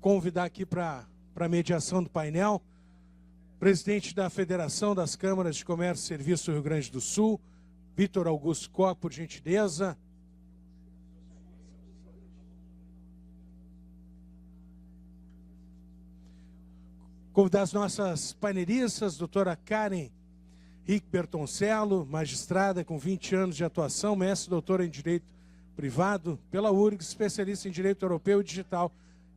convidar aqui para a mediação do painel, presidente da Federação das Câmaras de Comércio e Serviço do Rio Grande do Sul, Vitor Augusto Koch, por gentileza. Convidar as nossas painelistas, doutora Karen Rick Bertoncello, magistrada com 20 anos de atuação, mestre e doutora em Direito Privado pela URGS, especialista em Direito Europeu e Digital,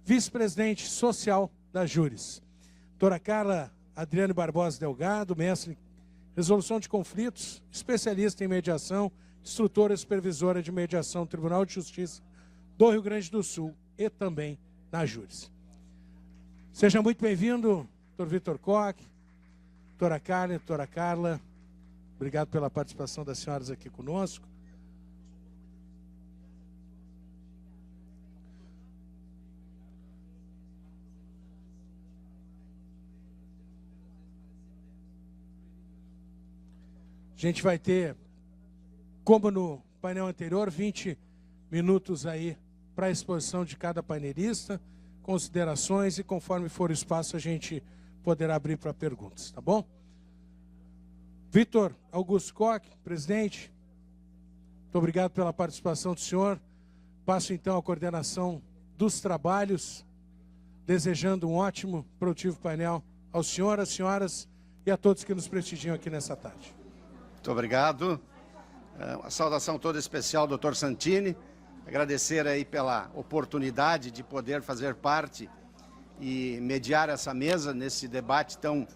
vice-presidente social da Júris. Doutora Carla Adriane Barbosa Delgado, mestre em Resolução de Conflitos, especialista em mediação, instrutora e supervisora de mediação do Tribunal de Justiça do Rio Grande do Sul e também na Júris. Seja muito bem-vindo, doutor Vitor Koch, doutora Karen, doutora Carla. Obrigado pela participação das senhoras aqui conosco. A gente vai ter, como no painel anterior, 20 minutos aí para a exposição de cada painelista, considerações e conforme for o espaço a gente poderá abrir para perguntas, tá bom? Vitor Augusto Koch, presidente, muito obrigado pela participação do senhor. Passo então a coordenação dos trabalhos, desejando um ótimo, produtivo painel ao senhor, às senhoras e a todos que nos prestigiam aqui nessa tarde. Muito obrigado. Uma saudação toda especial, doutor Santini. Agradecer aí pela oportunidade de poder fazer parte e mediar essa mesa nesse debate tão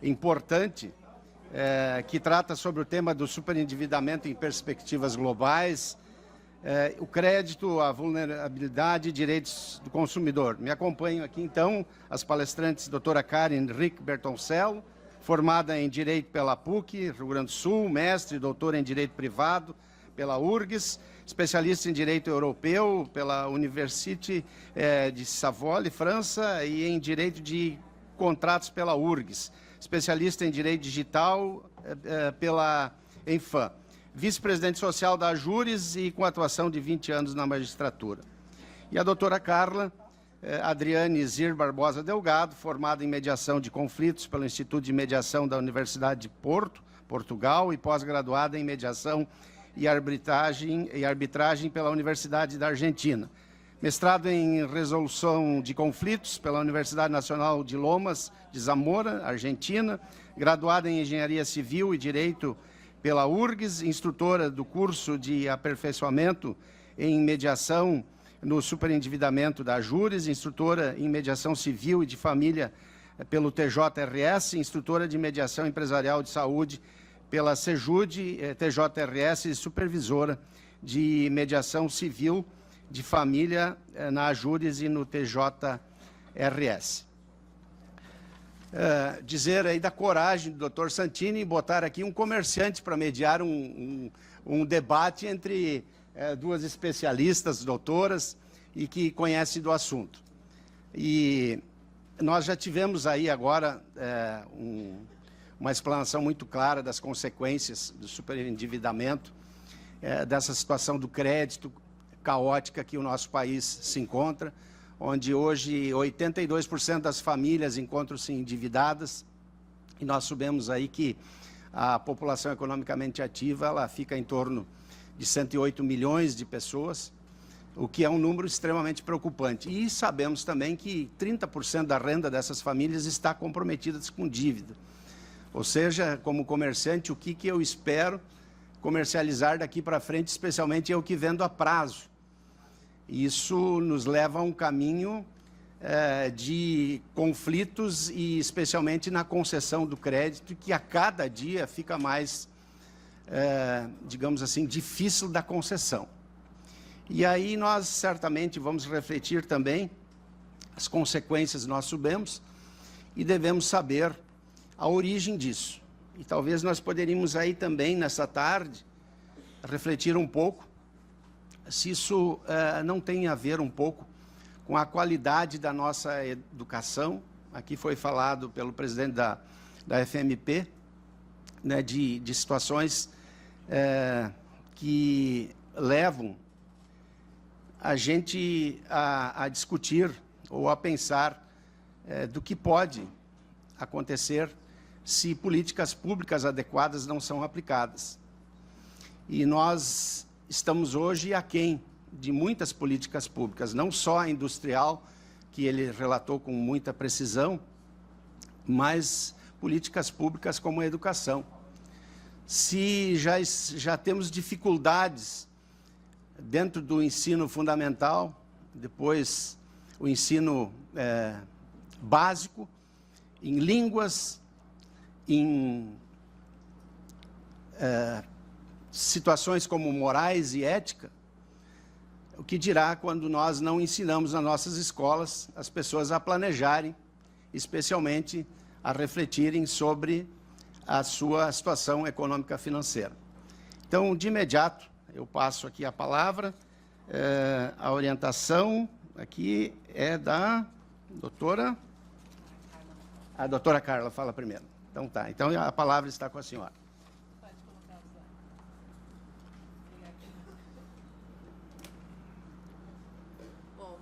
importante, que trata sobre o tema do superendividamento em perspectivas globais, o crédito, a vulnerabilidade e direitos do consumidor. Me acompanham aqui, então, as palestrantes doutora Karen Rick Bertoncello, formada em Direito pela PUC, Rio Grande do Sul, mestre e doutora em Direito Privado pela URGS, especialista em Direito Europeu pela Université de Savoie, França, e em Direito de Contratos pela URGS, especialista em Direito Digital pela ENFAM, vice-presidente social da Júris e com atuação de 20 anos na magistratura. E a doutora Carla Adriane Zir Barbosa Delgado, formada em Mediação de Conflitos pelo Instituto de Mediação da Universidade de Porto, Portugal, e pós-graduada em Mediação e Arbitragem pela Universidade da Argentina. Mestrado em Resolução de Conflitos pela Universidade Nacional de Lomas de Zamora, Argentina. Graduada em Engenharia Civil e Direito pela URGS, instrutora do curso de aperfeiçoamento em Mediação no superendividamento da Júris, instrutora em Mediação Civil e de Família pelo TJRS, instrutora de Mediação Empresarial de Saúde pela Sejude, TJRS, e supervisora de Mediação Civil de Família na Júris e no TJRS. Dizer aí da coragem do Dr. Santini em botar aqui um comerciante para mediar um debate entre duas especialistas, doutoras, e que conhecem do assunto. E nós já tivemos aí agora uma explanação muito clara das consequências do superendividamento, dessa situação do crédito caótica que o nosso país se encontra, onde hoje 82% das famílias encontram-se endividadas, e nós sabemos aí que a população economicamente ativa ela fica em torno de 108 milhões de pessoas, o que é um número extremamente preocupante. E sabemos também que 30% da renda dessas famílias está comprometida com dívida. Ou seja, como comerciante, o que eu espero comercializar daqui para frente, especialmente eu que vendo a prazo. Isso nos leva a um caminho de conflitos e especialmente na concessão do crédito, que a cada dia fica mais digamos assim, difícil da concessão. E aí nós certamente vamos refletir também as consequências nós sabemos e devemos saber a origem disso. E talvez nós poderíamos aí também, nessa tarde, refletir um pouco se isso não tem a ver um pouco com a qualidade da nossa educação. Aqui foi falado pelo presidente da FMP, né, de situações que levam a gente a discutir ou a pensar do que pode acontecer se políticas públicas adequadas não são aplicadas. E nós estamos hoje aquém de muitas políticas públicas, não só a industrial, que ele relatou com muita precisão, mas políticas públicas como a educação. Se já temos dificuldades dentro do ensino fundamental, depois o ensino básico, em línguas, em situações como morais e ética, o que dirá quando nós não ensinamos nas nossas escolas as pessoas a planejarem, especialmente a refletirem sobre a sua situação econômica financeira. Então, de imediato, eu passo aqui a palavra. A orientação aqui é da doutora... A doutora Carla fala primeiro. Então, tá. Então, a palavra está com a senhora. Pode colocar o slide. Bom,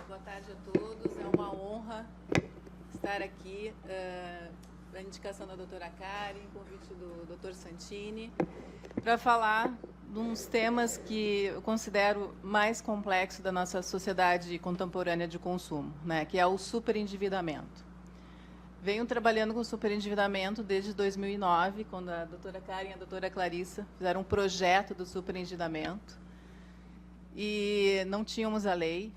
boa tarde a todos. É uma honra estar aqui. A indicação da doutora Karen, convite do doutor Santini, para falar de uns temas que eu considero mais complexos da nossa sociedade contemporânea de consumo, né, que é o superendividamento. Venho trabalhando com superendividamento desde 2009, quando a doutora Karen e a doutora Clarissa fizeram um projeto do superendividamento, e não tínhamos a lei,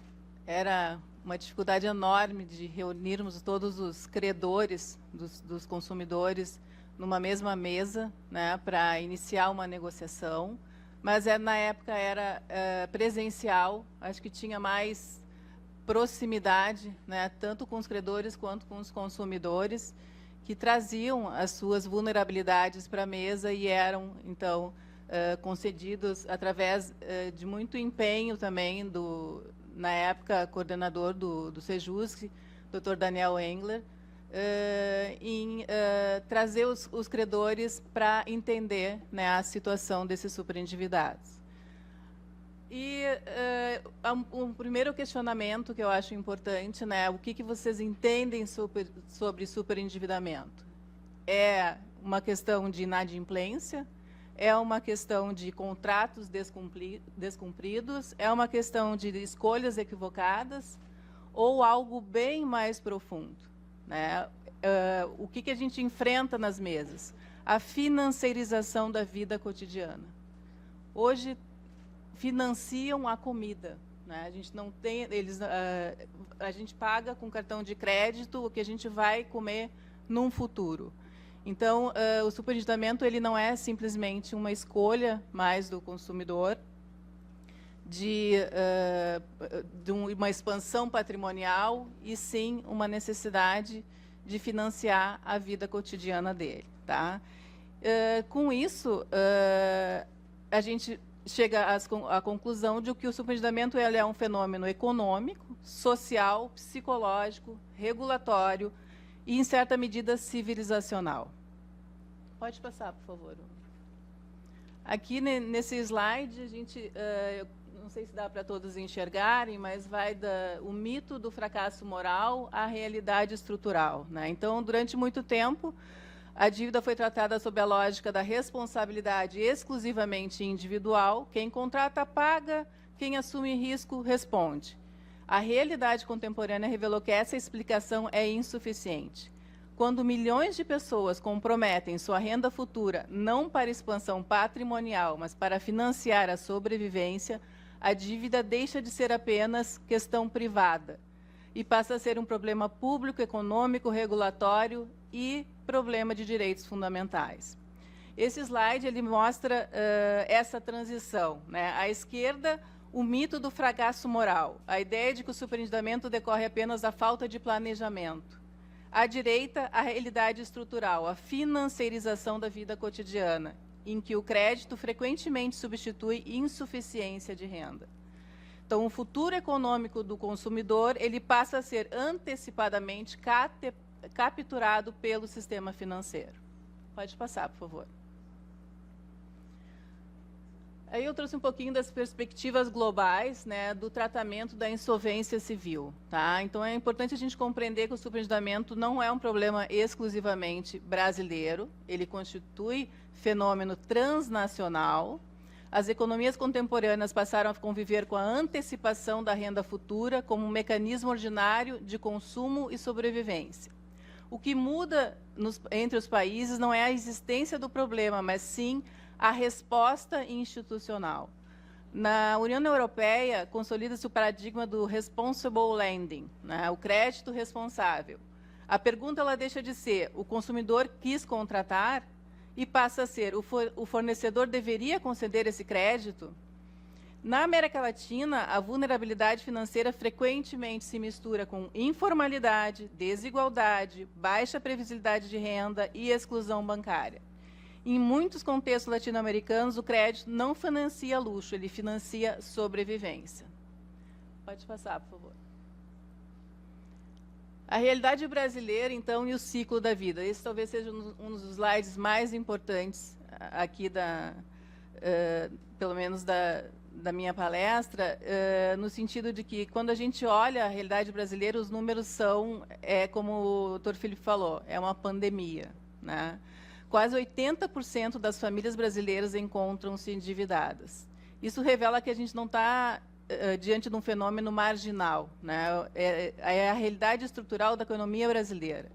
era uma dificuldade enorme de reunirmos todos os credores dos consumidores numa mesma mesa, né, para iniciar uma negociação, mas na época era presencial, acho que tinha mais proximidade, né, tanto com os credores quanto com os consumidores, que traziam as suas vulnerabilidades para a mesa e eram, então, concedidos através de muito empenho também na época, coordenador do Sejusc, Dr. Daniel Engler, em trazer os credores para entender, né, a situação desses superendividados. E um primeiro questionamento que eu acho importante, né, o que vocês entendem sobre superendividamento? É uma questão de inadimplência? É uma questão de contratos descumpridos? É uma questão de escolhas equivocadas? Ou algo bem mais profundo, né? O que a gente enfrenta nas mesas? A financiarização da vida cotidiana. Hoje, financiam a comida, né? A gente não tem, a gente paga com cartão de crédito o que a gente vai comer num futuro. Então, o superendividamento ele não é simplesmente uma escolha mais do consumidor de uma expansão patrimonial, e sim uma necessidade de financiar a vida cotidiana dele, tá? Com isso, a gente chega à conclusão de que o superendividamento ele é um fenômeno econômico, social, psicológico, regulatório e, em certa medida, civilizacional. Pode passar, por favor. Aqui, nesse slide, a gente, não sei se dá para todos enxergarem, mas vai o mito do fracasso moral à realidade estrutural, né? Então, durante muito tempo, a dívida foi tratada sob a lógica da responsabilidade exclusivamente individual. Quem contrata, paga. Quem assume risco, responde. A realidade contemporânea revelou que essa explicação é insuficiente. Quando milhões de pessoas comprometem sua renda futura não para expansão patrimonial, mas para financiar a sobrevivência, a dívida deixa de ser apenas questão privada e passa a ser um problema público, econômico, regulatório e problema de direitos fundamentais. Esse slide ele mostra essa transição, né? À esquerda, o mito do fracasso moral, a ideia de que o superendividamento decorre apenas da falta de planejamento. À direita, a realidade estrutural, a financiarização da vida cotidiana, em que o crédito frequentemente substitui insuficiência de renda. Então, o futuro econômico do consumidor ele passa a ser antecipadamente capturado pelo sistema financeiro. Pode passar, por favor. Aí eu trouxe um pouquinho das perspectivas globais, né, do tratamento da insolvência civil. Tá? Então, é importante a gente compreender que o superendividamento não é um problema exclusivamente brasileiro, ele constitui fenômeno transnacional. As economias contemporâneas passaram a conviver com a antecipação da renda futura como um mecanismo ordinário de consumo e sobrevivência. O que muda entre os países não é a existência do problema, mas sim a resposta institucional. Na União Europeia, consolida-se o paradigma do responsible lending, né, o crédito responsável. A pergunta ela deixa de ser o consumidor quis contratar e passa a ser o fornecedor deveria conceder esse crédito? Na América Latina, a vulnerabilidade financeira frequentemente se mistura com informalidade, desigualdade, baixa previsibilidade de renda e exclusão bancária. Em muitos contextos latino-americanos, o crédito não financia luxo, ele financia sobrevivência. Pode passar, por favor. A realidade brasileira, então, e o ciclo da vida. Esse talvez seja um dos slides mais importantes aqui, pelo menos da minha palestra, no sentido de que, quando a gente olha a realidade brasileira, os números são, como o doutor Felipe falou, é uma pandemia, né? Quase 80% das famílias brasileiras encontram-se endividadas. Isso revela que a gente não está diante de um fenômeno marginal, né? É a realidade estrutural da economia brasileira.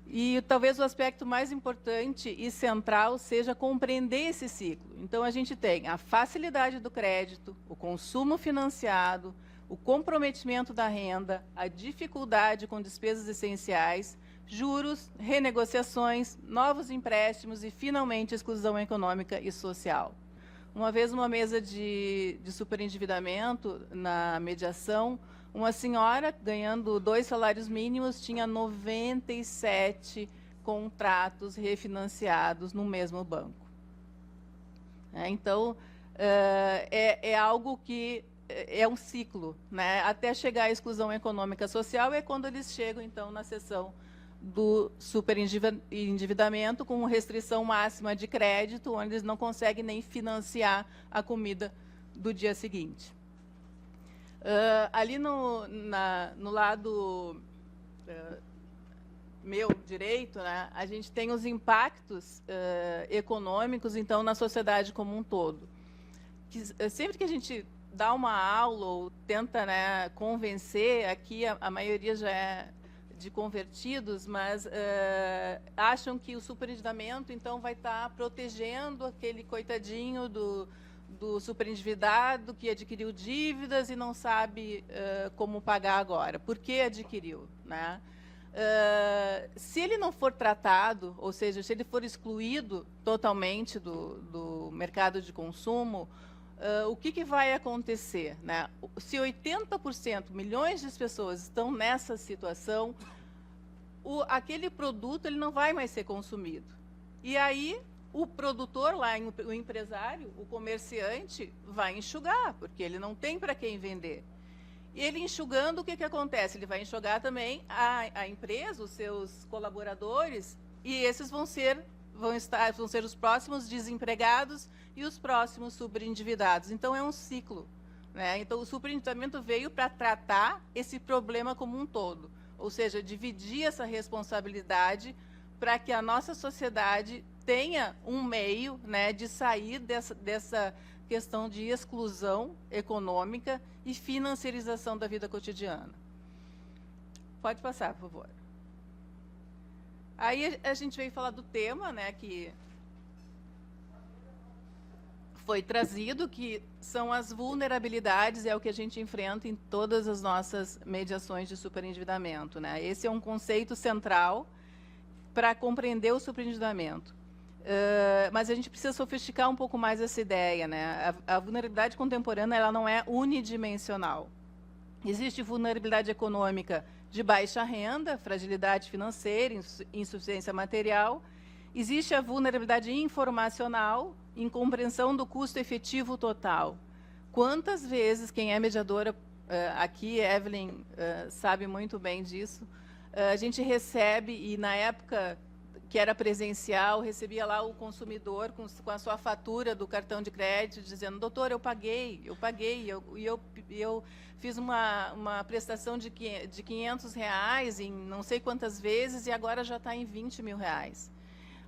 E talvez o aspecto mais importante e central seja compreender esse ciclo. Então, a gente tem a facilidade do crédito, o consumo financiado, o comprometimento da renda, a dificuldade com despesas essenciais, juros, renegociações, novos empréstimos e, finalmente, exclusão econômica e social. Uma vez, numa mesa de superendividamento, na mediação, uma senhora, ganhando 2 salários mínimos, tinha 97 contratos refinanciados no mesmo banco. Então, é algo que é um ciclo, né? Até chegar à exclusão econômica social é quando eles chegam, então, na seção do superendividamento, com restrição máxima de crédito, onde eles não conseguem nem financiar a comida do dia seguinte. Ali no lado meu direito, né, a gente tem os impactos econômicos, então, na sociedade como um todo. Sempre que a gente dá uma aula ou tenta, né, convencer, aqui a maioria já é de convertidos, mas acham que o superendividamento, então, vai estar protegendo aquele coitadinho do superendividado que adquiriu dívidas e não sabe como pagar agora. Por que adquiriu, né? Se ele não for tratado, ou seja, se ele for excluído totalmente do mercado de consumo, o que vai acontecer, né? Se 80%, milhões de pessoas estão nessa situação, aquele produto ele não vai mais ser consumido. E aí o produtor lá, o empresário, o comerciante, vai enxugar, porque ele não tem para quem vender. E ele enxugando, o que acontece? Ele vai enxugar também a empresa, os seus colaboradores, e esses vão ser os próximos desempregados e os próximos superendividados. Então, é um ciclo, né? Então, o superendividamento veio para tratar esse problema como um todo, ou seja, dividir essa responsabilidade para que a nossa sociedade tenha um meio, né, de sair dessa questão de exclusão econômica e financiarização da vida cotidiana. Pode passar, por favor. Aí a gente veio falar do tema, né, que foi trazido, que são as vulnerabilidades, é o que a gente enfrenta em todas as nossas mediações de superendividamento, né? Esse é um conceito central para compreender o superendividamento. Mas a gente precisa sofisticar um pouco mais essa ideia, né? A vulnerabilidade contemporânea ela não é unidimensional. Existe vulnerabilidade econômica de baixa renda, fragilidade financeira, insuficiência material. Existe a vulnerabilidade informacional, incompreensão do custo efetivo total. Quantas vezes, quem é mediadora aqui, Evelyn, sabe muito bem disso, a gente recebe, e na época que era presencial, recebia lá o consumidor com a sua fatura do cartão de crédito, dizendo, doutor, eu paguei, eu fiz uma prestação de R$500 em não sei quantas vezes e agora já está em R$20 mil.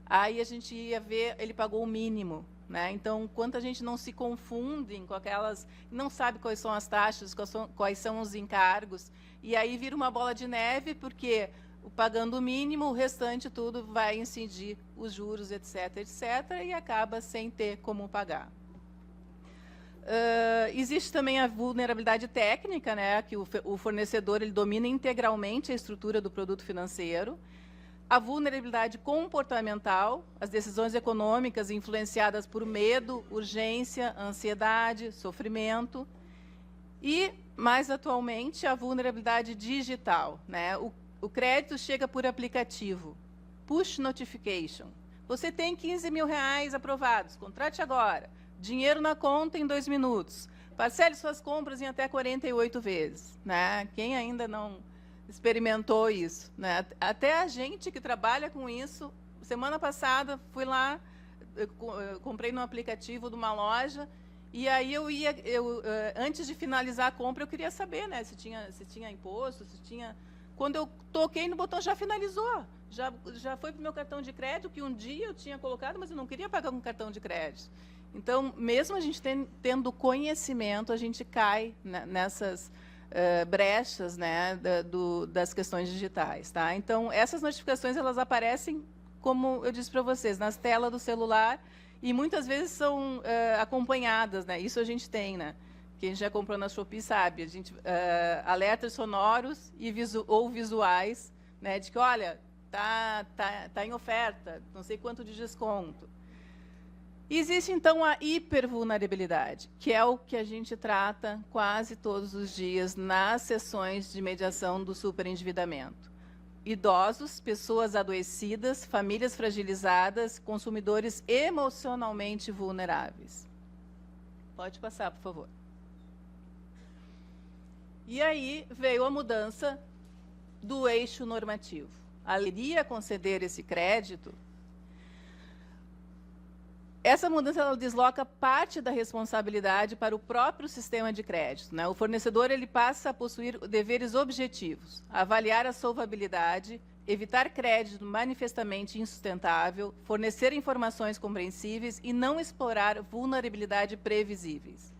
Aí a gente ia ver, ele pagou o mínimo. Né? Então, quanta gente não se confunde com aquelas, não sabe quais são as taxas, quais são os encargos, e aí vira uma bola de neve, porque pagando o mínimo, o restante tudo vai incidir os juros, etc., e acaba sem ter como pagar. Existe também a vulnerabilidade técnica, né, que o fornecedor ele domina integralmente a estrutura do produto financeiro. A vulnerabilidade comportamental, as decisões econômicas influenciadas por medo, urgência, ansiedade, sofrimento. E, mais atualmente, a vulnerabilidade digital. Né? O crédito chega por aplicativo. Push notification. Você tem R$15 mil aprovados, contrate agora. Dinheiro na conta em 2 minutos. Parcele suas compras em até 48 vezes. Né? Quem ainda não experimentou isso, né? Até a gente que trabalha com isso, semana passada fui lá, eu comprei no aplicativo de uma loja e aí antes de finalizar a compra eu queria saber, né, se tinha imposto, se tinha. Quando eu toquei no botão já finalizou, já foi para o meu cartão de crédito que um dia eu tinha colocado, mas eu não queria pagar com cartão de crédito. Então, mesmo a gente tendo conhecimento, a gente cai nessas brechas, né, das questões digitais. Tá? Então, essas notificações elas aparecem, como eu disse para vocês, nas telas do celular e muitas vezes são acompanhadas. Né? Isso a gente tem. Né? Quem já comprou na Shopee sabe. A gente, alertas sonoros ou visuais, né, de que, olha, tá em oferta, não sei quanto de desconto. Existe, então, a hipervulnerabilidade, que é o que a gente trata quase todos os dias nas sessões de mediação do superendividamento. Idosos, pessoas adoecidas, famílias fragilizadas, consumidores emocionalmente vulneráveis. Pode passar, por favor. E aí veio a mudança do eixo normativo. A lei iria conceder esse crédito. Essa mudança ela desloca parte da responsabilidade para o próprio sistema de crédito. Né? O fornecedor ele passa a possuir deveres objetivos, avaliar a solvabilidade, evitar crédito manifestamente insustentável, fornecer informações compreensíveis e não explorar vulnerabilidade previsíveis.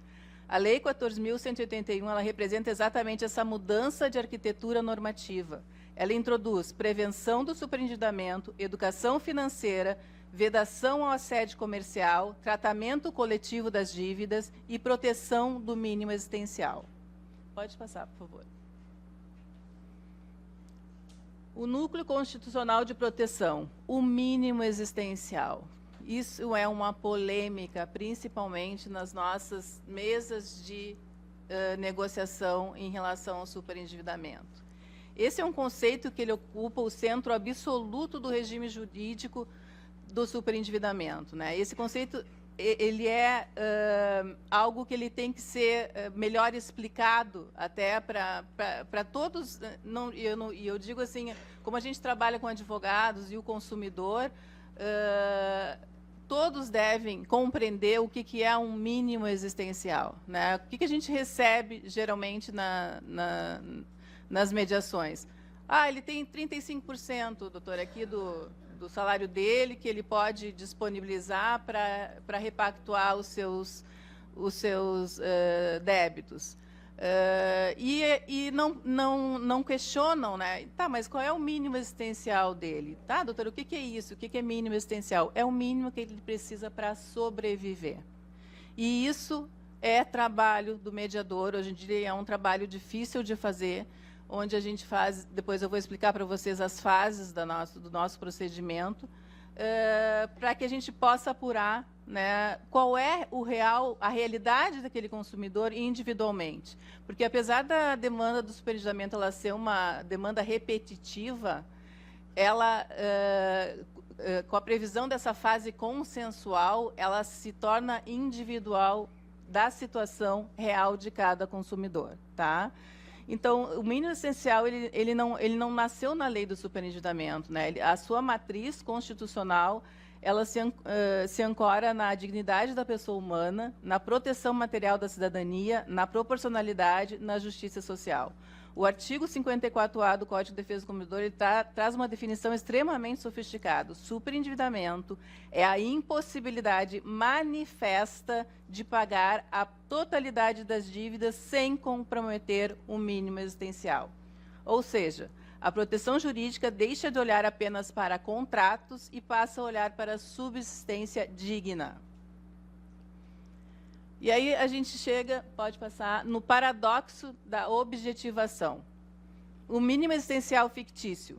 A Lei 14.181 ela representa exatamente essa mudança de arquitetura normativa. Ela introduz prevenção do superendividamento, educação financeira, vedação ao assédio comercial, tratamento coletivo das dívidas e proteção do mínimo existencial. Pode passar, por favor. O núcleo constitucional de proteção, o mínimo existencial. Isso é uma polêmica, principalmente nas nossas mesas de negociação em relação ao superendividamento. Esse é um conceito que ele ocupa o centro absoluto do regime jurídico do superendividamento. Né? Esse conceito ele é algo que ele tem que ser melhor explicado até para todos. E eu digo assim, como a gente trabalha com advogados e o consumidor, todos devem compreender o que é um mínimo existencial. Né? O que a gente recebe, geralmente, nas mediações? Ele tem 35%, doutor, aqui do salário dele, que ele pode disponibilizar para repactuar os seus débitos. E não questionam, né? Tá, mas qual é o mínimo existencial dele? Tá, doutor, o que é isso? O que é mínimo existencial? É o mínimo que ele precisa para sobreviver. E isso é trabalho do mediador, hoje em dia é um trabalho difícil de fazer, onde a gente faz, depois eu vou explicar para vocês as fases do nosso procedimento, para que a gente possa apurar, né, qual é a realidade daquele consumidor individualmente. Porque apesar da demanda do superendividamento ela ser uma demanda repetitiva, ela, com a previsão dessa fase consensual, ela se torna individual da situação real de cada consumidor. Tá? Então, o mínimo essencial, ele não nasceu na lei do superendividamento, né? A sua matriz constitucional, ela se ancora na dignidade da pessoa humana, na proteção material da cidadania, na proporcionalidade, na justiça social. O artigo 54A do Código de Defesa do Consumidor ele traz uma definição extremamente sofisticada. O superendividamento é a impossibilidade manifesta de pagar a totalidade das dívidas sem comprometer o mínimo existencial. Ou seja, a proteção jurídica deixa de olhar apenas para contratos e passa a olhar para a subsistência digna. E aí a gente chega, pode passar, no paradoxo da objetivação. O mínimo existencial fictício.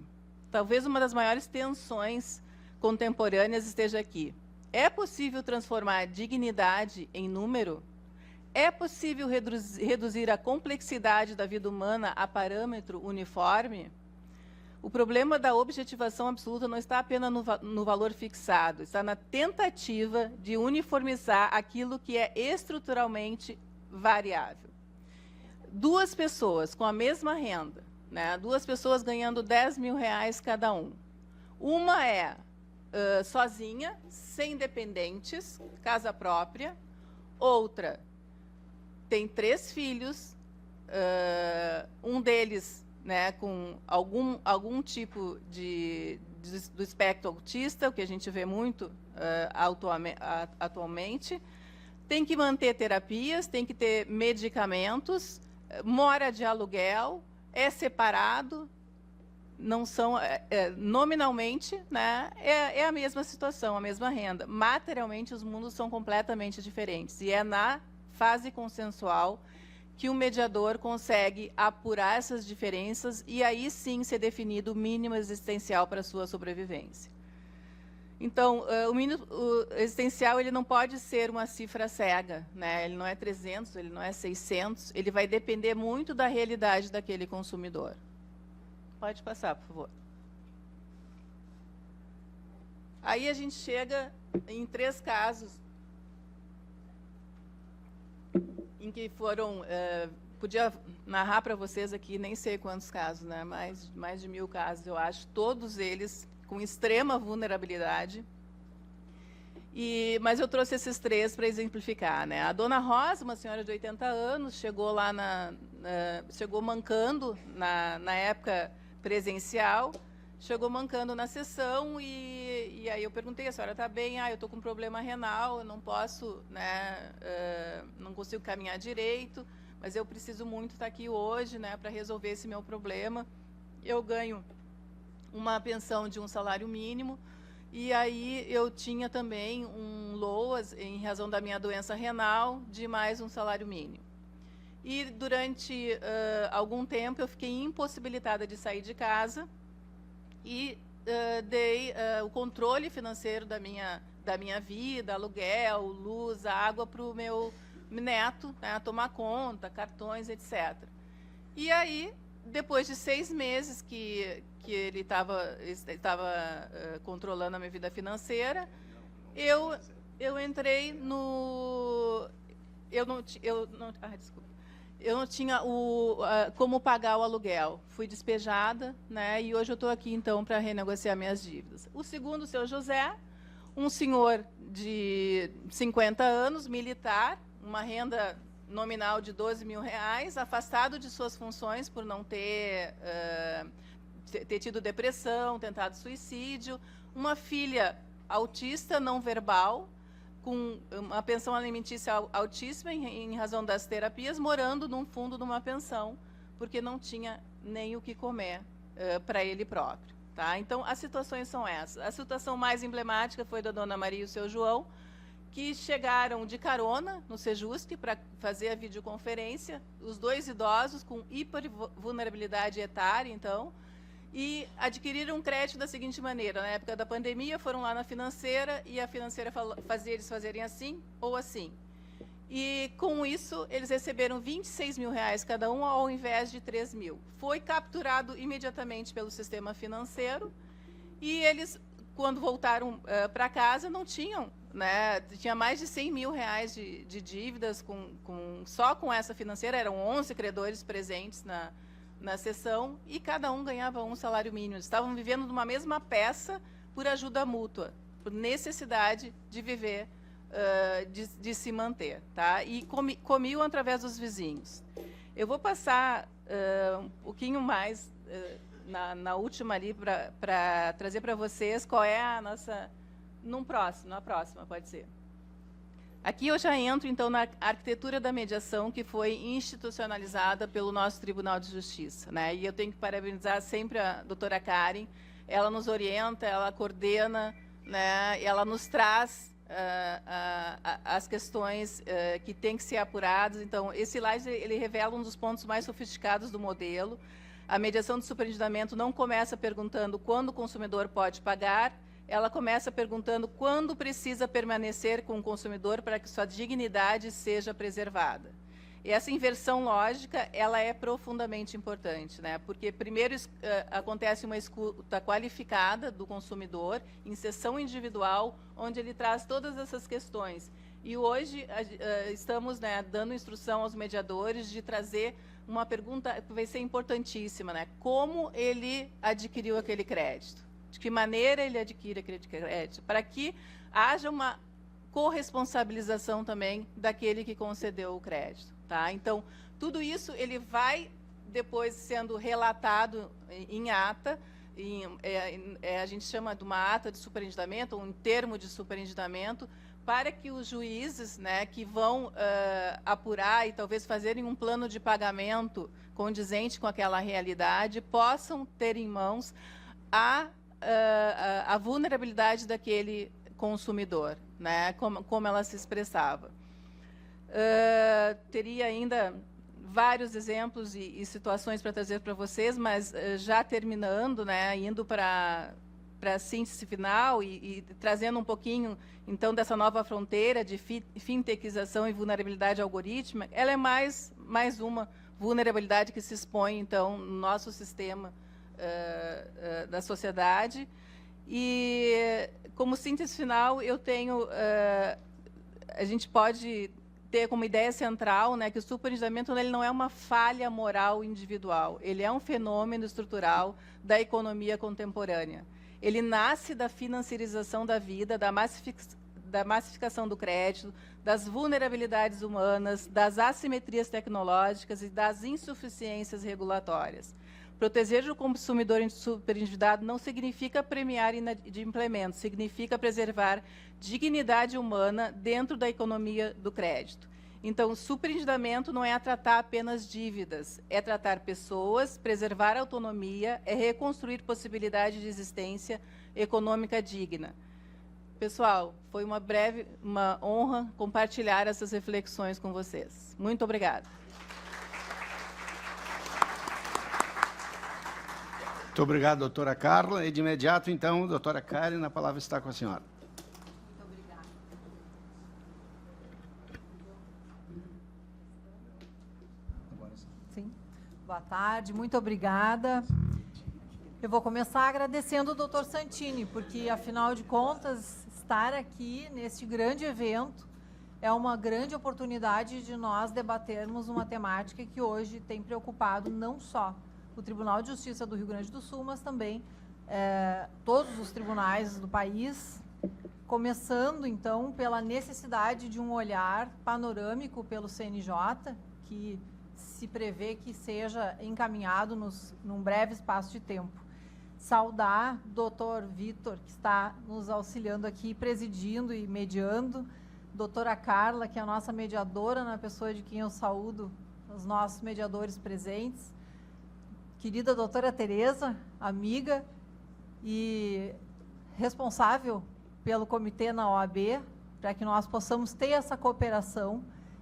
Talvez uma das maiores tensões contemporâneas esteja aqui. É possível transformar dignidade em número? É possível reduzir a complexidade da vida humana a parâmetro uniforme? O problema da objetivação absoluta não está apenas no valor fixado, está na tentativa de uniformizar aquilo que é estruturalmente variável. Duas pessoas com a mesma renda, né, duas pessoas ganhando R$10.000 cada um. Uma é sozinha, sem dependentes, casa própria. Outra tem 3 filhos, um deles, né, com algum tipo do espectro autista, o que a gente vê muito atualmente, tem que manter terapias, tem que ter medicamentos, mora de aluguel, é separado, não são, nominalmente, né, é a mesma situação, a mesma renda. Materialmente, os mundos são completamente diferentes, e é na fase consensual que o mediador consegue apurar essas diferenças e aí sim ser definido o mínimo existencial para a sua sobrevivência. Então, o mínimo existencial ele não pode ser uma cifra cega, né? Ele não é 300, ele não é 600, ele vai depender muito da realidade daquele consumidor. Pode passar, por favor. Aí a gente chega em 3 casos em que foram, podia narrar para vocês aqui, nem sei quantos casos, né? mais de 1000 casos, eu acho, todos eles com extrema vulnerabilidade. Mas eu trouxe esses 3 para exemplificar, né? A dona Rosa, uma senhora de 80 anos, chegou lá chegou mancando na época presencial, chegou mancando na sessão e aí eu perguntei, a senhora está bem? Eu estou com um problema renal, eu não posso, né, não consigo caminhar direito, mas eu preciso muito estar aqui hoje, né, para resolver esse meu problema. Eu ganho uma pensão de um salário mínimo e aí eu tinha também um LOAS, em razão da minha doença renal, de mais um salário mínimo. E durante algum tempo eu fiquei impossibilitada de sair de casa, e dei o controle financeiro da minha vida, aluguel, luz, água, para o meu neto, né, tomar conta, cartões, etc. E aí, depois de 6 meses que ele estava controlando a minha vida financeira, eu entrei no... desculpa. Eu não tinha como pagar o aluguel. Fui despejada, né? E hoje eu estou aqui, então, para renegociar minhas dívidas. O segundo, o seu José, um senhor de 50 anos, militar, uma renda nominal de R$12.000, afastado de suas funções por não ter tido depressão, tentado suicídio, uma filha autista não verbal, com uma pensão alimentícia altíssima em razão das terapias, morando num fundo de uma pensão, porque não tinha nem o que comer para ele próprio. Tá? Então, as situações são essas. A situação mais emblemática foi da dona Maria e o seu João, que chegaram de carona no Sejusc para fazer a videoconferência, os 2 idosos com hipervulnerabilidade etária, então, e adquiriram um crédito da seguinte maneira: na época da pandemia, foram lá na financeira e a financeira fazia eles fazerem assim ou assim. E, com isso, eles receberam R$26.000 cada um, ao invés de 3.000. Foi capturado imediatamente pelo sistema financeiro e eles, quando voltaram para casa, não tinham, né? Tinha mais de 100 mil reais de dívidas só com essa financeira. Eram 11 credores presentes na sessão e cada um ganhava um salário mínimo. Eles estavam vivendo numa mesma peça por ajuda mútua, por necessidade de viver, de se manter, tá? E comiam através dos vizinhos. Eu vou passar um pouquinho mais na última ali para trazer para vocês qual é a nossa... Na próxima, pode ser. Aqui eu já entro, então, na arquitetura da mediação que foi institucionalizada pelo nosso Tribunal de Justiça, né? E eu tenho que parabenizar sempre a doutora Karen. Ela nos orienta, ela coordena, né? Ela nos traz as questões que têm que ser apuradas. Então, esse slide ele revela um dos pontos mais sofisticados do modelo. A mediação de superendividamento não começa perguntando quando o consumidor pode pagar, ela começa perguntando quando precisa permanecer com o consumidor para que sua dignidade seja preservada. E essa inversão lógica, ela é profundamente importante, né? Porque primeiro acontece uma escuta qualificada do consumidor, em sessão individual, onde ele traz todas essas questões. E hoje estamos, né, dando instrução aos mediadores de trazer uma pergunta que vai ser importantíssima, né? Como ele adquiriu aquele crédito? De que maneira ele adquire aquele crédito? Para que haja uma corresponsabilização também daquele que concedeu o crédito, tá? Então, tudo isso ele vai depois sendo relatado em ata, a gente chama de uma ata de superendividamento, ou um termo de superendividamento, para que os juízes, né, que vão apurar e talvez fazerem um plano de pagamento condizente com aquela realidade, possam ter em mãos a vulnerabilidade daquele consumidor, né, como ela se expressava. Teria ainda vários exemplos e situações para trazer para vocês, mas já terminando, né, indo para a síntese final e trazendo um pouquinho, então, dessa nova fronteira de fintechização e vulnerabilidade algorítmica, ela é mais uma vulnerabilidade que se expõe, então, no nosso sistema da sociedade. E, como síntese final, eu tenho... a gente pode ter como ideia central, né, que o superendividamento ele não é uma falha moral individual, ele é um fenômeno estrutural da economia contemporânea. Ele nasce da financiarização da vida, da massificação do crédito, das vulnerabilidades humanas, das assimetrias tecnológicas e das insuficiências regulatórias. Proteger o consumidor superendividado não significa premiar inadimplemento, significa preservar dignidade humana dentro da economia do crédito. Então, o superendividamento não é tratar apenas dívidas, é tratar pessoas, preservar a autonomia, é reconstruir possibilidade de existência econômica digna. Pessoal, foi uma honra compartilhar essas reflexões com vocês. Muito obrigada. Muito obrigado, doutora Carla. E de imediato, então, doutora Karen, a palavra está com a senhora. Boa tarde, muito obrigada. Eu vou começar agradecendo o doutor Santini, porque, afinal de contas, estar aqui neste grande evento é uma grande oportunidade de nós debatermos uma temática que hoje tem preocupado não só o Tribunal de Justiça do Rio Grande do Sul, mas também todos os tribunais do país, começando, então, pela necessidade de um olhar panorâmico pelo CNJ, que se prevê que seja encaminhado num breve espaço de tempo. Saudar o doutor Vitor, que está nos auxiliando aqui, presidindo e mediando, doutora Carla, que é a nossa mediadora, na pessoa de quem eu saúdo os nossos mediadores presentes, querida doutora Tereza, amiga e responsável pelo comitê na OAB, para que nós possamos ter essa cooperação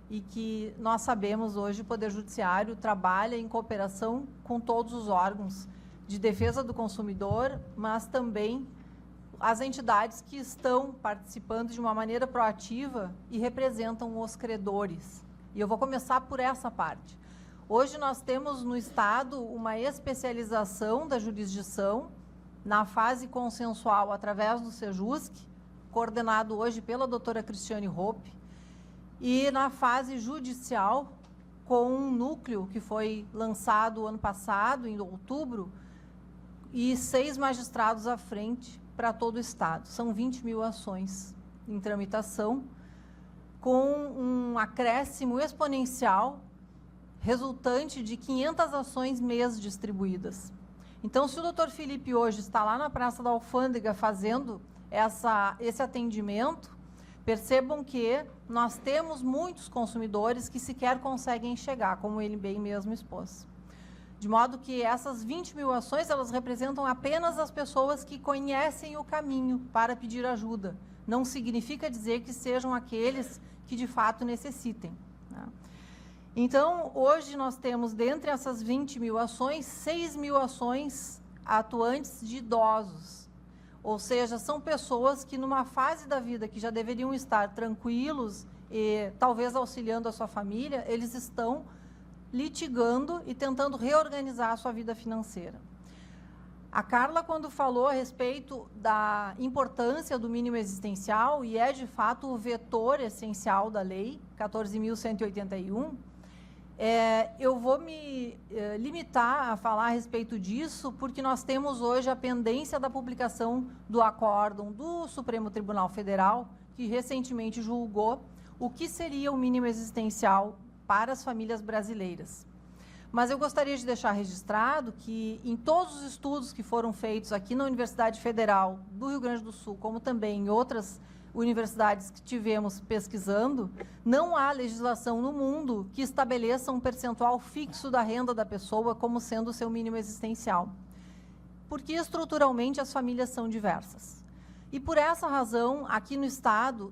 e que nós sabemos hoje o Poder Judiciário trabalha em cooperação com todos os órgãos de defesa do consumidor, mas também as entidades que estão participando de uma maneira proativa e representam os credores. E eu vou começar por essa parte. Hoje nós temos no Estado uma especialização da jurisdição na fase consensual através do Sejusc, coordenado hoje pela doutora Cristiane Hoppe, e na fase judicial, com um núcleo que foi lançado ano passado, em outubro, e 6 magistrados à frente para todo o Estado. São 20 mil ações em tramitação, com um acréscimo exponencial resultante de 500 ações mês distribuídas. Então, se o doutor Felipe hoje está lá na Praça da Alfândega fazendo esse atendimento, percebam que nós temos muitos consumidores que sequer conseguem chegar, como ele bem mesmo expôs. De modo que essas 20 mil ações, elas representam apenas as pessoas que conhecem o caminho para pedir ajuda. Não significa dizer que sejam aqueles que de fato necessitem, né? Então, hoje nós temos, dentre essas 20 mil ações, 6 mil ações atuantes de idosos. Ou seja, são pessoas que numa fase da vida que já deveriam estar tranquilos e talvez auxiliando a sua família, eles estão litigando e tentando reorganizar a sua vida financeira. A Carla, quando falou a respeito da importância do mínimo existencial, e é de fato o vetor essencial da lei 14.181, eu vou me limitar a falar a respeito disso, porque nós temos hoje a pendência da publicação do acórdão do Supremo Tribunal Federal, que recentemente julgou o que seria o mínimo existencial para as famílias brasileiras. Mas eu gostaria de deixar registrado que, em todos os estudos que foram feitos aqui na Universidade Federal do Rio Grande do Sul, como também em outras universidades que tivemos pesquisando, não há legislação no mundo que estabeleça um percentual fixo da renda da pessoa como sendo o seu mínimo existencial. Porque, estruturalmente, as famílias são diversas. E, por essa razão, aqui no Estado,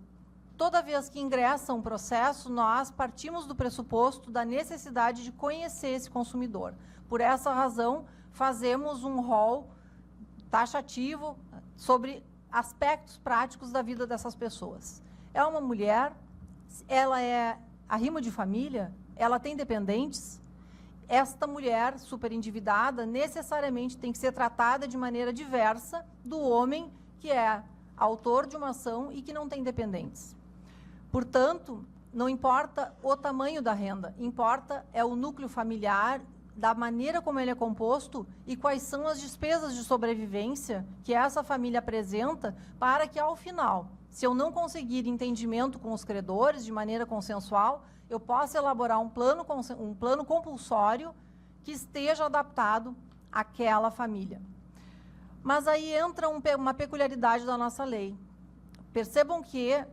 toda vez que ingressa um processo, nós partimos do pressuposto da necessidade de conhecer esse consumidor. Por essa razão, fazemos um rol taxativo sobre aspectos práticos da vida dessas pessoas. É uma mulher, ela é arrimo de família, ela tem dependentes. Esta mulher superendividada necessariamente tem que ser tratada de maneira diversa do homem que é autor de uma ação e que não tem dependentes. Portanto, não importa o tamanho da renda, importa é o núcleo familiar, da maneira como ele é composto e quais são as despesas de sobrevivência que essa família apresenta para que, ao final, se eu não conseguir entendimento com os credores de maneira consensual, eu possa elaborar um plano compulsório que esteja adaptado àquela família. Mas aí entra uma peculiaridade da nossa lei. Percebam que,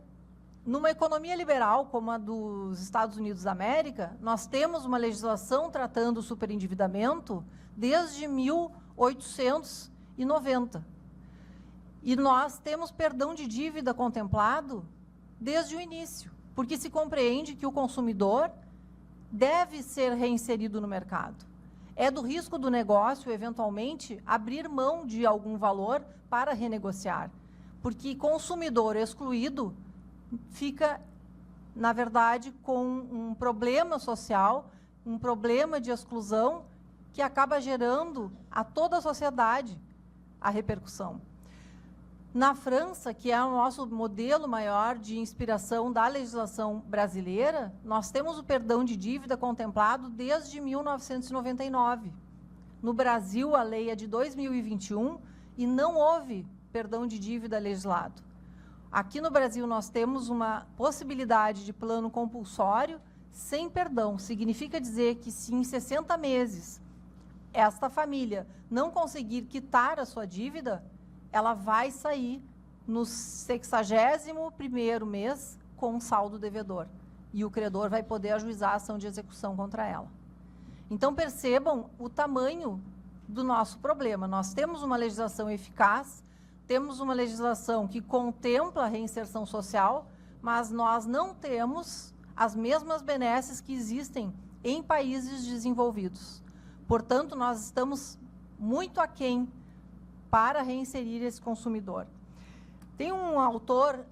numa economia liberal como a dos Estados Unidos da América, nós temos uma legislação tratando o superendividamento desde 1890. E nós temos perdão de dívida contemplado desde o início, porque se compreende que o consumidor deve ser reinserido no mercado. É do risco do negócio, eventualmente, abrir mão de algum valor para renegociar, porque consumidor excluído fica, na verdade, com um problema social, um problema de exclusão que acaba gerando a toda a sociedade a repercussão. Na França, que é o nosso modelo maior de inspiração da legislação brasileira, nós temos o perdão de dívida contemplado desde 1999. No Brasil, a lei é de 2021 e não houve perdão de dívida legislado. Aqui no Brasil, nós temos uma possibilidade de plano compulsório sem perdão. Significa dizer que, se em 60 meses esta família não conseguir quitar a sua dívida, ela vai sair no 61º mês com um saldo devedor. E o credor vai poder ajuizar a ação de execução contra ela. Então, percebam o tamanho do nosso problema. Nós temos uma legislação eficaz, temos uma legislação que contempla a reinserção social, mas nós não temos as mesmas benesses que existem em países desenvolvidos. Portanto, nós estamos muito aquém para reinserir esse consumidor. Tem um autor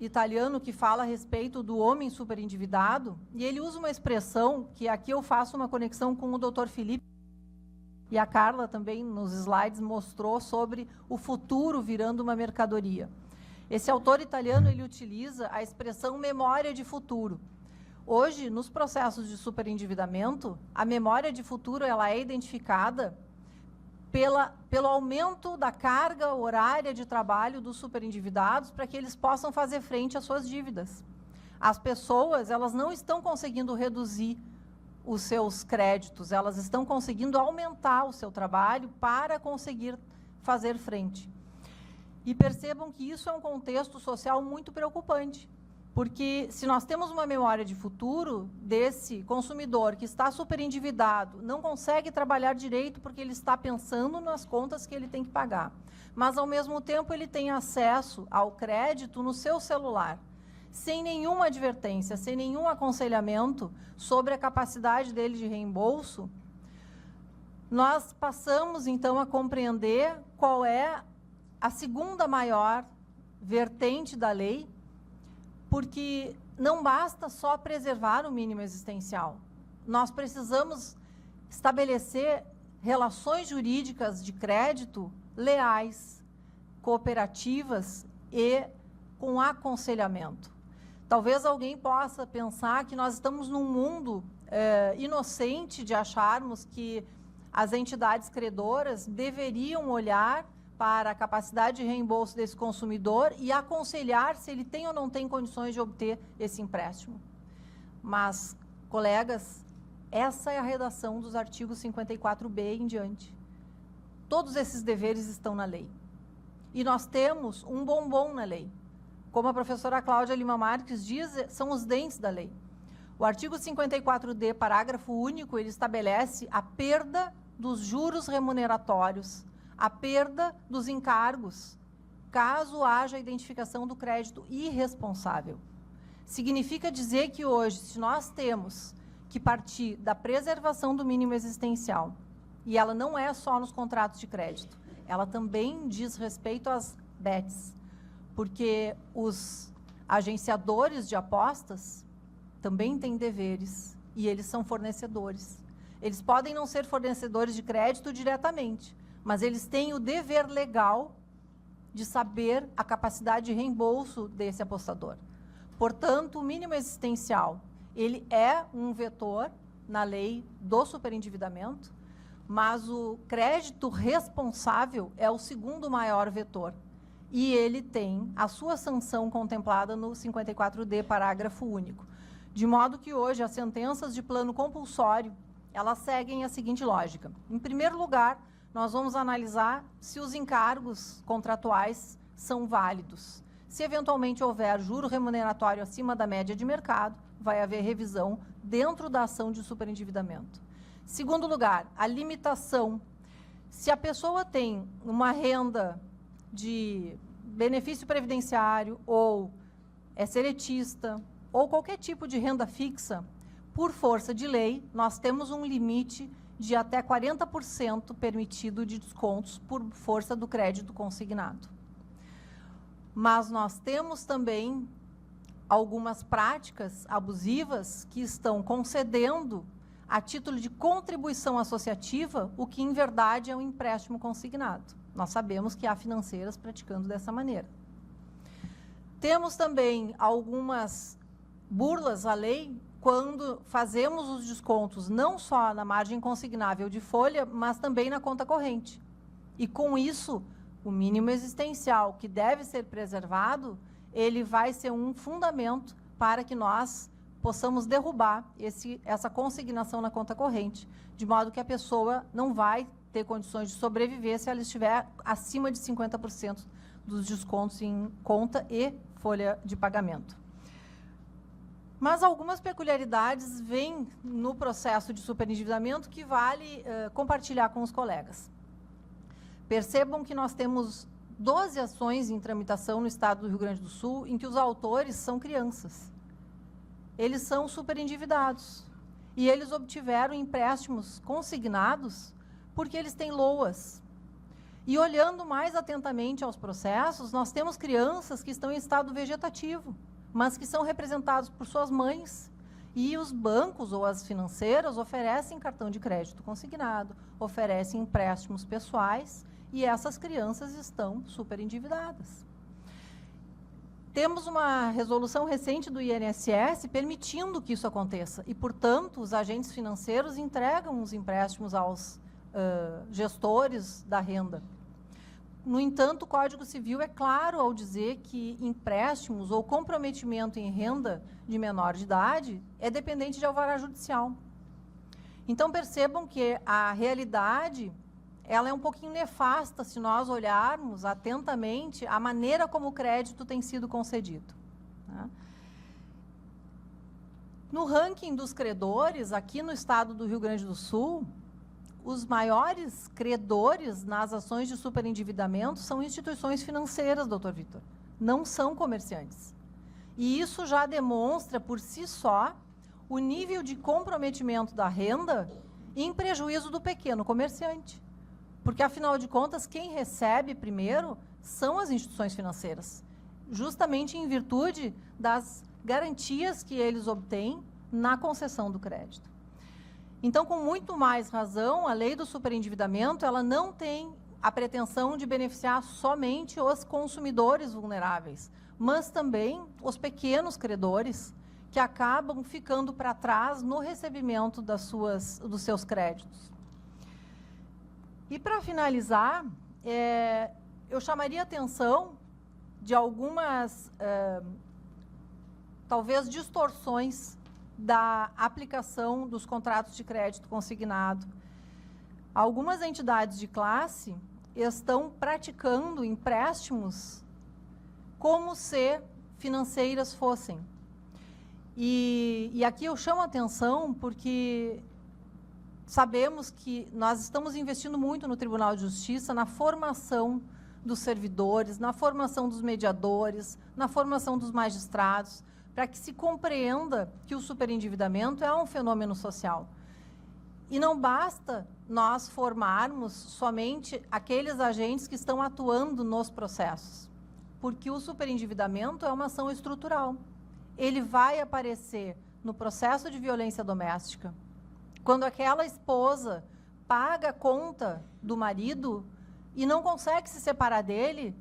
italiano que fala a respeito do homem superendividado, e ele usa uma expressão que aqui eu faço uma conexão com o Dr. Felipe, e a Carla também nos slides mostrou sobre o futuro virando uma mercadoria. Esse autor italiano, ele utiliza a expressão memória de futuro. Hoje, nos processos de superendividamento, a memória de futuro ela é identificada pelo aumento da carga horária de trabalho dos superendividados para que eles possam fazer frente às suas dívidas. As pessoas, elas não estão conseguindo reduzir os seus créditos, elas estão conseguindo aumentar o seu trabalho para conseguir fazer frente. E percebam que isso é um contexto social muito preocupante, porque se nós temos uma memória de futuro desse consumidor que está superendividado, não consegue trabalhar direito porque ele está pensando nas contas que ele tem que pagar, mas ao mesmo tempo ele tem acesso ao crédito no seu celular, sem nenhuma advertência, sem nenhum aconselhamento sobre a capacidade dele de reembolso, nós passamos então a compreender qual é a segunda maior vertente da lei, porque não basta só preservar o mínimo existencial. Nós precisamos estabelecer relações jurídicas de crédito leais, cooperativas e com aconselhamento. Talvez alguém possa pensar que nós estamos num mundo inocente de acharmos que as entidades credoras deveriam olhar para a capacidade de reembolso desse consumidor e aconselhar se ele tem ou não tem condições de obter esse empréstimo. Mas, colegas, essa é a redação dos artigos 54b em diante. Todos esses deveres estão na lei. E nós temos um bombom na lei. Como a professora Cláudia Lima Marques diz, são os dentes da lei. O artigo 54d, parágrafo único, ele estabelece a perda dos juros remuneratórios, a perda dos encargos, caso haja identificação do crédito irresponsável. Significa dizer que hoje, se nós temos que partir da preservação do mínimo existencial, e ela não é só nos contratos de crédito, ela também diz respeito às bets, porque os agenciadores de apostas também têm deveres, e eles são fornecedores. Eles podem não ser fornecedores de crédito diretamente, mas eles têm o dever legal de saber a capacidade de reembolso desse apostador. Portanto, o mínimo existencial, ele é um vetor na lei do superendividamento, mas o crédito responsável é o segundo maior vetor. E ele tem a sua sanção contemplada no 54d, parágrafo único. De modo que hoje as sentenças de plano compulsório, elas seguem a seguinte lógica. Em primeiro lugar, nós vamos analisar se os encargos contratuais são válidos. Se eventualmente houver juro remuneratório acima da média de mercado, vai haver revisão dentro da ação de superendividamento. Segundo lugar, a limitação. Se a pessoa tem uma renda de benefício previdenciário ou é seletista ou qualquer tipo de renda fixa, por força de lei, nós temos um limite de até 40% permitido de descontos por força do crédito consignado. Mas nós temos também algumas práticas abusivas que estão concedendo, a título de contribuição associativa, o que, em verdade, é um empréstimo consignado. Nós sabemos que há financeiras praticando dessa maneira. Temos também algumas burlas à lei quando fazemos os descontos não só na margem consignável de folha, mas também na conta corrente. E, com isso, o mínimo existencial, que deve ser preservado, ele vai ser um fundamento para que nós possamos derrubar essa consignação na conta corrente, de modo que a pessoa não vai ter condições de sobreviver se ela estiver acima de 50% dos descontos em conta e folha de pagamento. Mas algumas peculiaridades vêm no processo de superendividamento que vale compartilhar com os colegas. Percebam que nós temos 12 ações em tramitação no estado do Rio Grande do Sul, em que os autores são crianças. Eles são superendividados e eles obtiveram empréstimos consignados porque eles têm LOAs. E olhando mais atentamente aos processos, nós temos crianças que estão em estado vegetativo, mas que são representados por suas mães E os bancos ou as financeiras oferecem cartão de crédito consignado, oferecem empréstimos pessoais, e essas crianças estão super endividadas. Temos uma resolução recente do INSS permitindo que isso aconteça, e, portanto, os agentes financeiros entregam os empréstimos aos gestores da renda. No entanto, o Código Civil é claro ao dizer que empréstimos ou comprometimento em renda de menor de idade é dependente de alvará judicial. Então, percebam que a realidade ela é um pouquinho nefasta se nós olharmos atentamente a maneira como o crédito tem sido concedido. Tá? No ranking dos credores, aqui no estado do Rio Grande do Sul, os maiores credores nas ações de superendividamento são instituições financeiras, doutor Vitor, não são comerciantes. E isso já demonstra, por si só, o nível de comprometimento da renda em prejuízo do pequeno comerciante. Porque, afinal de contas, quem recebe primeiro são as instituições financeiras, justamente em virtude das garantias que eles obtêm na concessão do crédito. Então, com muito mais razão, a lei do superendividamento, ela não tem a pretensão de beneficiar somente os consumidores vulneráveis, mas também os pequenos credores, que acabam ficando para trás no recebimento dos seus créditos. E, para finalizar, eu chamaria a atenção de algumas, talvez, distorções da aplicação dos contratos de crédito consignado. Algumas entidades de classe estão praticando empréstimos como se financeiras fossem. E aqui eu chamo a atenção porque sabemos que nós estamos investindo muito no Tribunal de Justiça na formação dos servidores, na formação dos mediadores, na formação dos magistrados, para que se compreenda que o superendividamento é um fenômeno social. E não basta nós formarmos somente aqueles agentes que estão atuando nos processos, porque o superendividamento é uma ação estrutural. Ele vai aparecer no processo de violência doméstica, quando aquela esposa paga a conta do marido e não consegue se separar dele,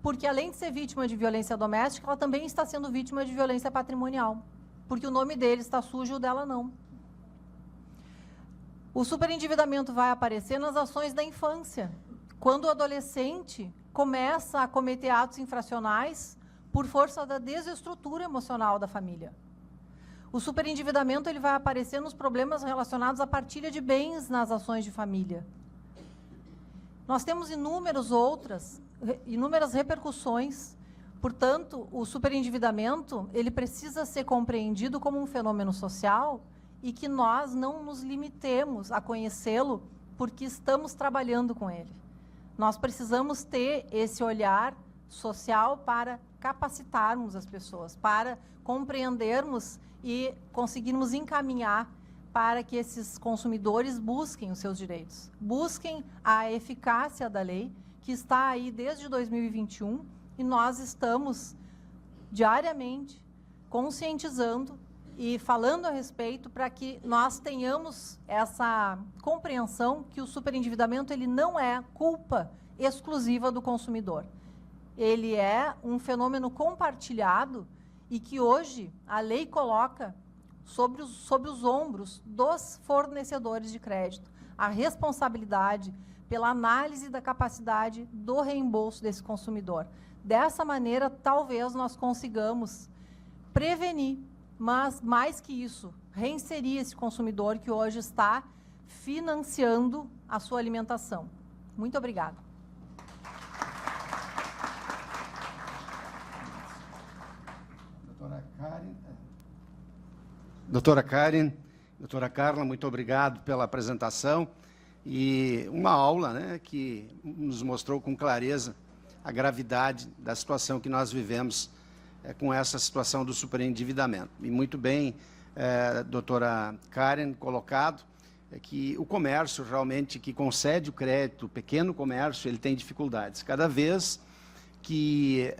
porque, além de ser vítima de violência doméstica, ela também está sendo vítima de violência patrimonial, porque o nome dele está sujo e o dela não. O superendividamento vai aparecer nas ações da infância, quando o adolescente começa a cometer atos infracionais por força da desestrutura emocional da família. O superendividamento ele vai aparecer nos problemas relacionados à partilha de bens nas ações de família. Nós temos inúmeras repercussões. Portanto, o superendividamento ele precisa ser compreendido como um fenômeno social e que nós não nos limitemos a conhecê-lo porque estamos trabalhando com ele. Nós precisamos ter esse olhar social para capacitarmos as pessoas, para compreendermos e conseguirmos encaminhar para que esses consumidores busquem os seus direitos, busquem a eficácia da lei, que está aí desde 2021, e nós estamos diariamente conscientizando e falando a respeito para que nós tenhamos essa compreensão que o superendividamento ele não é culpa exclusiva do consumidor. Ele é um fenômeno compartilhado e que hoje a lei coloca sobre os ombros dos fornecedores de crédito a responsabilidade pela análise da capacidade do reembolso desse consumidor. Dessa maneira, talvez nós consigamos prevenir, mas mais que isso, reinserir esse consumidor que hoje está financiando a sua alimentação. Muito obrigada. Doutora Karen, doutora Carla, muito obrigado pela apresentação e uma aula, né, que nos mostrou com clareza a gravidade da situação que nós vivemos com essa situação do superendividamento. E muito bem, doutora Karen, colocado, que o comércio realmente que concede o crédito, o pequeno comércio, ele tem dificuldades. Cada vez que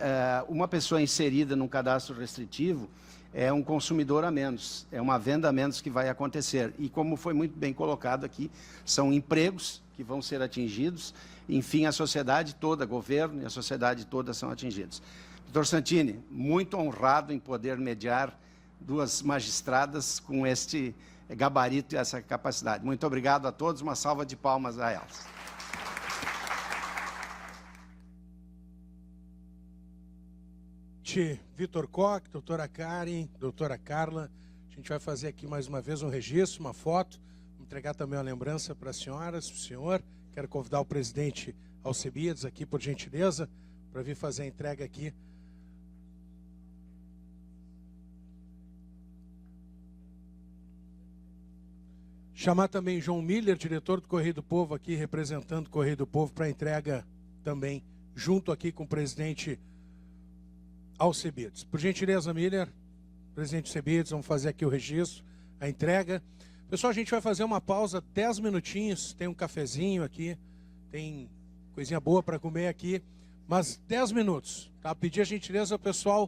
uma pessoa é inserida num cadastro restritivo, é um consumidor a menos, é uma venda a menos que vai acontecer. E como foi muito bem colocado aqui, são empregos que vão ser atingidos, enfim, a sociedade toda, governo e a sociedade toda são atingidos. Doutor Santini, muito honrado em poder mediar duas magistradas com este gabarito e essa capacidade. Muito obrigado a todos, uma salva de palmas a elas. Vitor Koch, doutora Karen, doutora Carla, a gente vai fazer aqui mais uma vez um registro, uma foto, vou entregar também uma lembrança para as senhoras, para o senhor. Quero convidar o presidente Alcebiades aqui, por gentileza, para vir fazer a entrega aqui. Chamar também João Miller, diretor do Correio do Povo, aqui representando o Correio do Povo, para entrega também, junto aqui com o presidente Alcebiades. Por gentileza, Miller, presidente Alcebiades, vamos fazer aqui o registro, a entrega. Pessoal, a gente vai fazer uma pausa, 10 minutinhos, tem um cafezinho aqui, tem coisinha boa para comer aqui, mas 10 minutos, tá? Pedir a gentileza ao pessoal